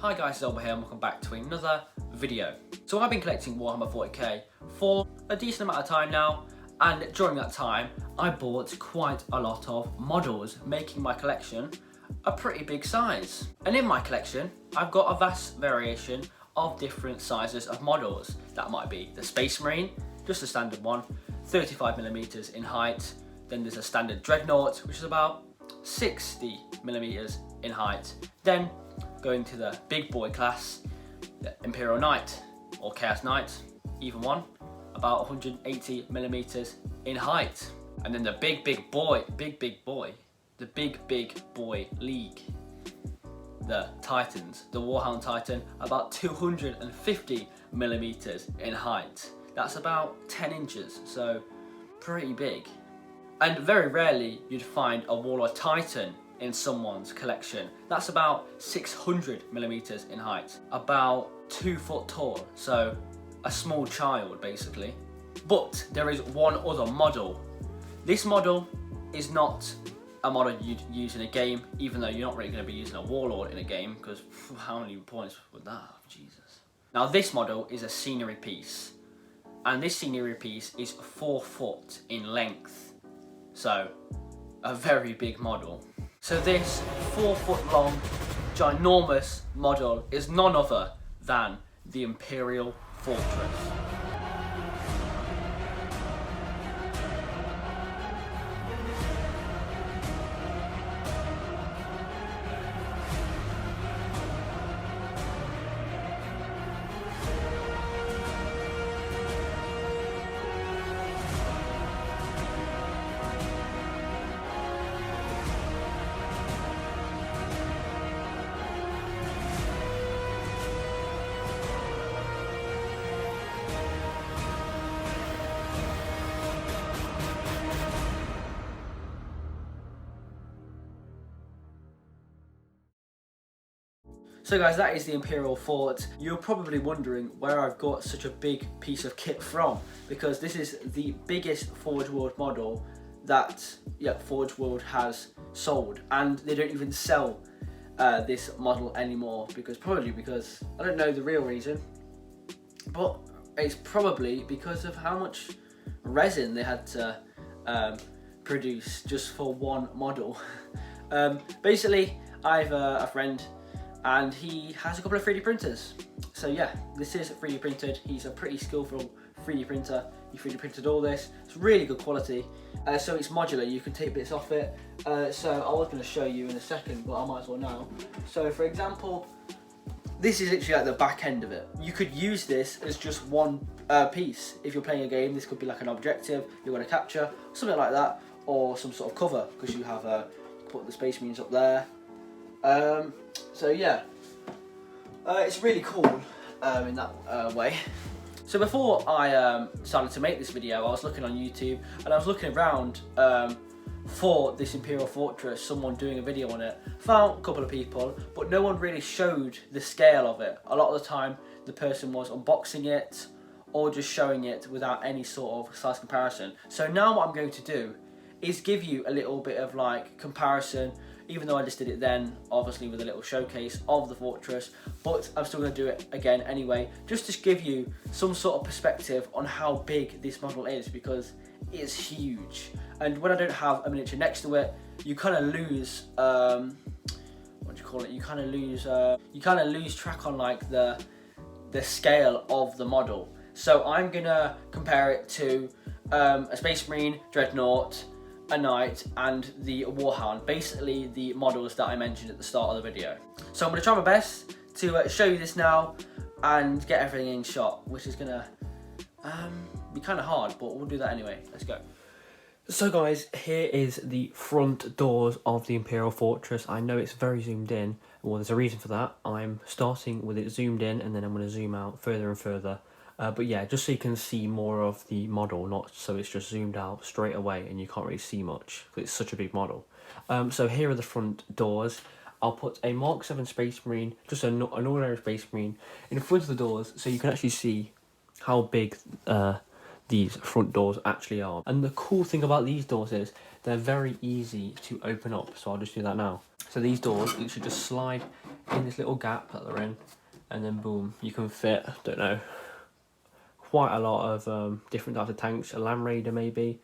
Hi guys, it's Elba here and welcome back to another video. So I've been collecting Warhammer 40k for a decent amount of time now, and during that time I bought quite a lot of models, making my collection a pretty big size. And in my collection I've got a vast variation of different sizes of models. That might be the Space Marine, just a standard one, 35mm in height. Then there's a standard Dreadnought, which is about 60mm in height. Then going to the big boy class, the Imperial Knight or Chaos Knight, even one, about 180mm in height. And then the big boy league, the Titans, the Warhound Titan, about 250mm in height. That's about 10 inches, so pretty big. And very rarely you'd find a Warlord Titan in someone's collection. That's about 600mm in height, about 2 foot tall, so a small child basically. But there is one other model. This model is not a model you'd use in a game, even though you're not really going to be using a Warlord in a game, because how many points would that have? Jesus. Now this model is a scenery piece, and this scenery piece is 4 foot in length, so a very big model. So this 4 foot long, ginormous model is none other than the Imperial Fortress. So guys, that is the Imperial Fort. You're probably wondering where I've got such a big piece of kit from, because this is the biggest Forge World model that Forge World has sold, and they don't even sell this model anymore, probably because I don't know the real reason, but it's probably because of how much resin they had to produce just for one model. Basically, I have a friend, and he has a couple of 3D printers. So yeah, this is 3D printed. He's a pretty skillful 3D printer. He 3D printed all this. It's really good quality. So it's modular, you can take bits off it. So I was going to show you in a second, but I might as well now. So for example, this is literally like the back end of it. You could use this as just one piece. If you're playing a game, this could be like an objective you want to capture, something like that, or some sort of cover, because you have put the Space Marines up there. So yeah, it's really cool in that way. So before I started to make this video, I was looking on YouTube and I was looking around for this Imperial Fortress, someone doing a video on it. Found a couple of people, but no one really showed the scale of it. A lot of the time the person was unboxing it or just showing it without any sort of size comparison. So now what I'm going to do is give you a little bit of like comparison, even though I just did it then, obviously with a little showcase of the fortress, but I'm still going to do it again anyway, just to give you some sort of perspective on how big this model is, because it's huge. And when I don't have a miniature next to it, you kind of lose, what do you call it? You kind of lose track on like the scale of the model. So I'm gonna compare it to a Space Marine, Dreadnought, a Knight, and the Warhound, basically the models that I mentioned at the start of the video. So I'm going to try my best to show you this now and get everything in shot, which is going to be kind of hard, but we'll do that anyway. Let's go. So guys, here is the front doors of the Imperial Fortress. I know it's very zoomed in. Well, there's a reason for that. I'm starting with it zoomed in, and then I'm going to zoom out further and further. But yeah, just so you can see more of the model, not so it's just zoomed out straight away and you can't really see much because it's such a big model. So here are the front doors. I'll put a Mark 7 Space Marine, just an ordinary Space Marine, in front of the doors so you can actually see how big these front doors actually are. And the cool thing about these doors is they're very easy to open up, so I'll just do that now. So these doors, you should just slide in this little gap that they're in, and then boom, you can fit, I don't know, quite a lot of different types of tanks. A Land Raider maybe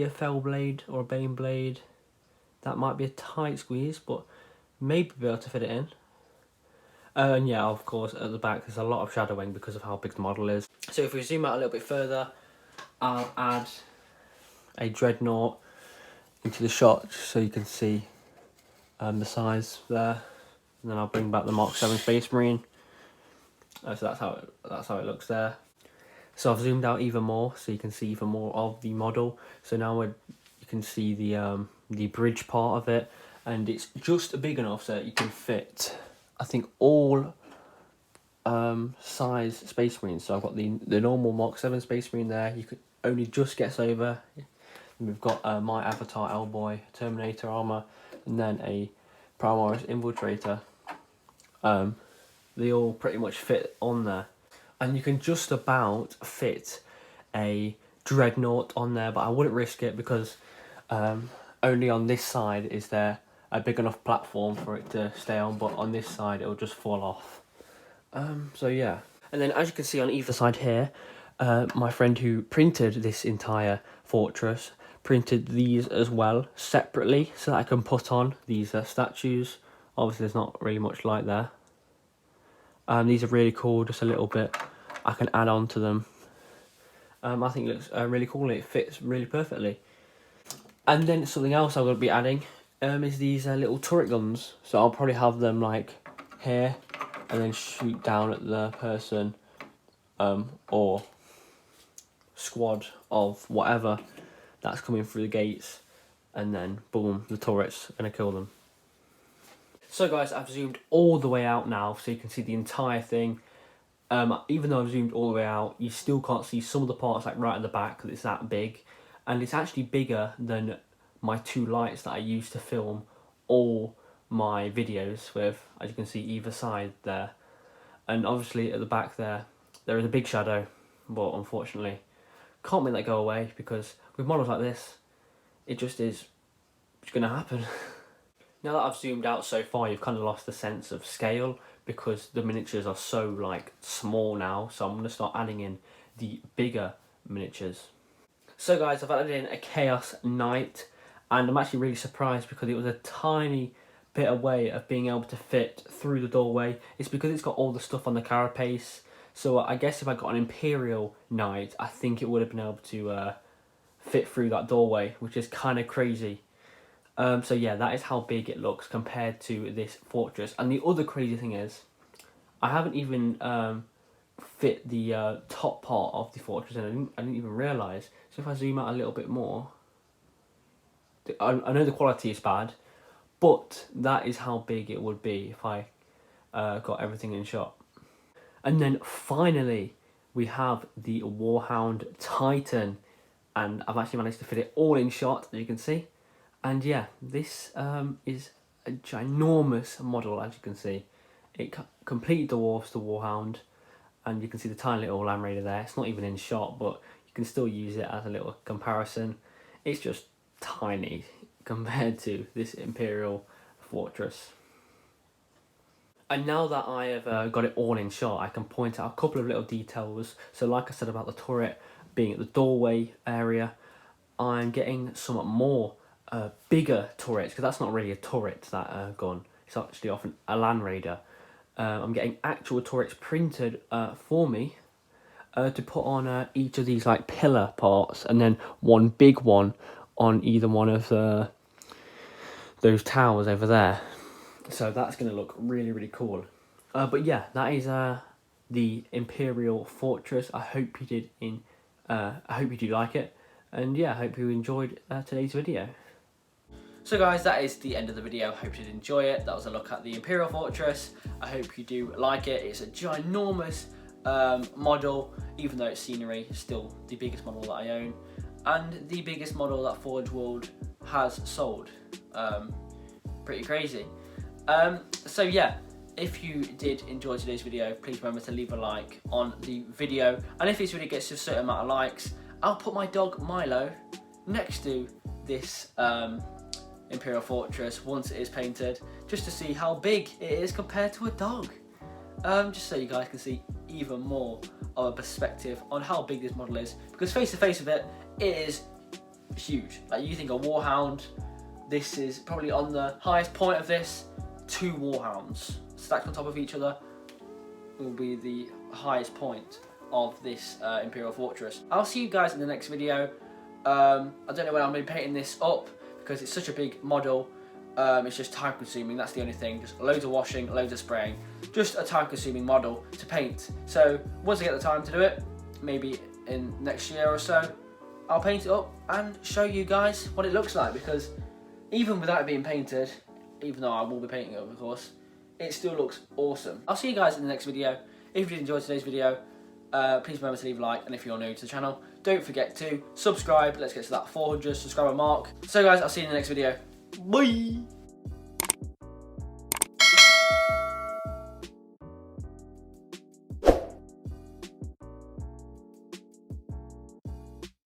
a Fell Blade or a Bane Blade. That might be a tight squeeze, but maybe be able to fit it in. And yeah, of course, at the back there's a lot of shadowing because of how big the model is. So if we zoom out a little bit further, I'll add a Dreadnought into the shot so you can see the size there. And then I'll bring back the Mark 7 Space Marine. So that's how it looks there. So I've zoomed out even more so you can see even more of the model. So now you can see the bridge part of it, and it's just big enough so that you can fit, I think, all size Space Marines. So I've got the normal Mark 7 Space Marine there. You could only just gets over. And we've got my Avatar Hellboy Terminator armor, and then a Primaris Infiltrator. They all pretty much fit on there, and you can just about fit a Dreadnought on there, but I wouldn't risk it because only on this side is there a big enough platform for it to stay on, but on this side it'll just fall off. So yeah, and then as you can see on either side here, my friend who printed this entire fortress printed these as well separately so that I can put on these statues. Obviously there's not really much light there. These are really cool, just a little bit I can add on to them. I think it looks really cool and it fits really perfectly. And then something else I'm going to be adding is these little turret guns. So I'll probably have them like here and then shoot down at the person or squad of whatever that's coming through the gates, and then boom, the turret's going to kill them. So guys, I've zoomed all the way out now so you can see the entire thing. Even though I've zoomed all the way out, you still can't see some of the parts like right at the back because it's that big. And it's actually bigger than my two lights that I use to film all my videos with, as you can see either side there. And obviously at the back there is a big shadow, but unfortunately can't make that go away because with models like this, it just is going to happen. Now that I've zoomed out so far, you've kind of lost the sense of scale because the miniatures are so like small now. So I'm going to start adding in the bigger miniatures. So guys, I've added in a Chaos Knight, and I'm actually really surprised because it was a tiny bit away of being able to fit through the doorway. It's because it's got all the stuff on the carapace. So I guess if I got an Imperial Knight, I think it would have been able to fit through that doorway, which is kind of crazy. So yeah, that is how big it looks compared to this fortress. And the other crazy thing is, I haven't even fit the top part of the fortress, and I didn't even realise. So if I zoom out a little bit more, I know the quality is bad, but that is how big it would be if I got everything in shot. And then finally, we have the Warhound Titan, and I've actually managed to fit it all in shot, as you can see. And yeah, this is a ginormous model, as you can see. It completely dwarfs the Warhound, and you can see the tiny little Land Raider there. It's not even in shot, but you can still use it as a little comparison. It's just tiny compared to this Imperial fortress. And now that I have got it all in shot, I can point out a couple of little details. So like I said about the turret being at the doorway area, I'm getting some more bigger turrets, because that's not really a turret, that gun. It's actually often a Land Raider. I'm getting actual turrets printed for me to put on each of these like pillar parts, and then one big one on either one of those towers over there. So that's going to look really, really cool. But yeah, that is the Imperial Fortress. I hope you did I hope you do like it, and yeah, I hope you enjoyed today's video. So guys, that is the end of the video. I hope you did enjoy it. That was a look at the Imperial Fortress. I hope you do like it. It's a ginormous model, even though it's scenery, still the biggest model that I own, and the biggest model that Forge World has sold. Pretty crazy. So yeah, if you did enjoy today's video, please remember to leave a like on the video, and if this video gets to a certain amount of likes, I'll put my dog Milo next to this Imperial Fortress once it is painted, just to see how big it is compared to a dog. Just so you guys can see even more of a perspective on how big this model is, because face to face with it, it is huge. Like, you think a Warhound, this is probably on the highest point of this. 2 Warhounds stacked on top of each other will be the highest point of this Imperial Fortress. I'll see you guys in the next video. I don't know when I'm going to be painting this up because it's such a big model. It's just time consuming, that's the only thing. Just loads of washing, loads of spraying. Just a time consuming model to paint. So once I get the time to do it, maybe in next year or so, I'll paint it up and show you guys what it looks like, because even without it being painted, even though I will be painting it up of course, it still looks awesome. I'll see you guys in the next video. If you did enjoy today's video, please remember to leave a like, and if you're new to the channel, don't forget to subscribe. Let's get to that 400 subscriber mark. So guys, I'll see you in the next video. Bye!